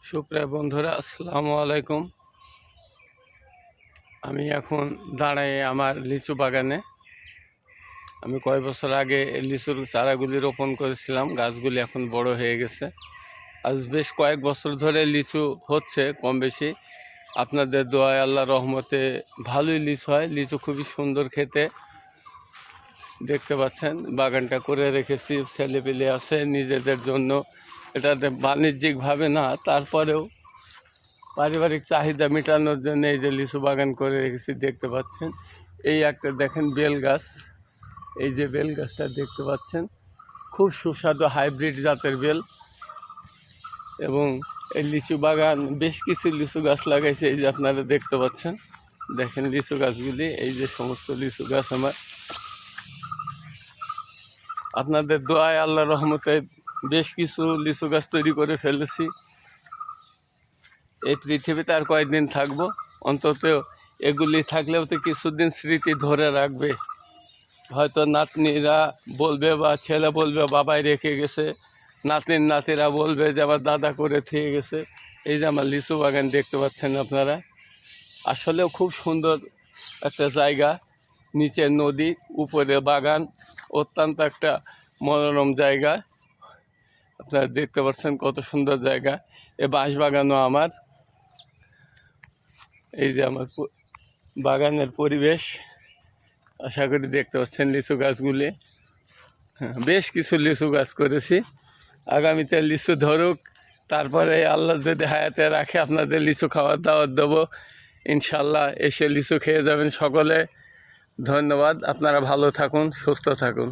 সুপ্রিয় বন্ধুরা, আসসালামু আলাইকুম। আমি এখন দাঁড়াই আমার লিচু বাগানে। আমি কয়েক বছর আগে লিচুর চারাগুলি রোপণ করেছিলাম। গাছগুলি এখন বড় হয়ে গেছে। আজ বেশ কয়েক বছর ধরে লিচু হচ্ছে কম বেশি। আপনাদের দোয়ায়, আল্লাহ রহমতে ভালোই লিচু হয়। লিচু খুবই সুন্দর খেতে। দেখতে পাচ্ছেন বাগানটা করে রেখেছি, ছেলেপিলে আছে নিজেদের জন্য। এটাতে বাণিজ্যিকভাবে না, তারপরেও পারিবারিক চাহিদা মেটানোর জন্য এই যে লিচু বাগান করে রেখেছি। দেখতে পাচ্ছেন এই একটা দেখেন বেল গাছ। এই যে বেল গাছটা দেখতে পাচ্ছেন, খুব সুস্বাদু হাইব্রিড জাতের বেল। এবং এই লিচু বাগান বেশ কিছু লিচু গাছ লাগাইছে। এই যে আপনারা দেখতে পাচ্ছেন, দেখেন লিচু গাছগুলি। এই যে সমস্ত লিচু গাছ আমার, আপনাদের দোয়ায় আল্লাহ রহমতে বেশ কিছু লিচু গাছ তৈরি করে ফেলেছি। এই পৃথিবীতে আর কয়েকদিন থাকবো, অন্তত এগুলি থাকলেও তো কিছুদিন স্মৃতি ধরে রাখবে। হয়তো নাতনিরা বলবে বা ছেলে বলবে বাবাই রেখে গেছে, নাতনির নাতিরা বলবে যে আমার দাদা করে থেকে গেছে। এই যে আমার লিচু বাগান দেখতে পাচ্ছেন আপনারা, আসলেও খুব সুন্দর একটা জায়গা। নিচে নদী, উপরে বাগান, অত্যন্ত একটা মনোরম জায়গা। আপনারা দেখতে পাচ্ছেন কত সুন্দর জায়গা। এ বাঁশ বাগানও আমার। এই যে আমার বাগানের পরিবেশ, আশা করি দেখতে পাচ্ছেন লিচু গাছগুলি। বেশ কিছু লিচু গাছ করেছি। আগামীতে লিচু ধরুক, তারপরে আল্লাহ যদি হায়াতে রাখে আপনাদের লিচু খাওয়ার দাওয়াত দেবো ইনশাল্লাহ। এসে লিচু খেয়ে যাবেন সকলে। ধন্যবাদ। আপনারা ভালো থাকুন, সুস্থ থাকুন।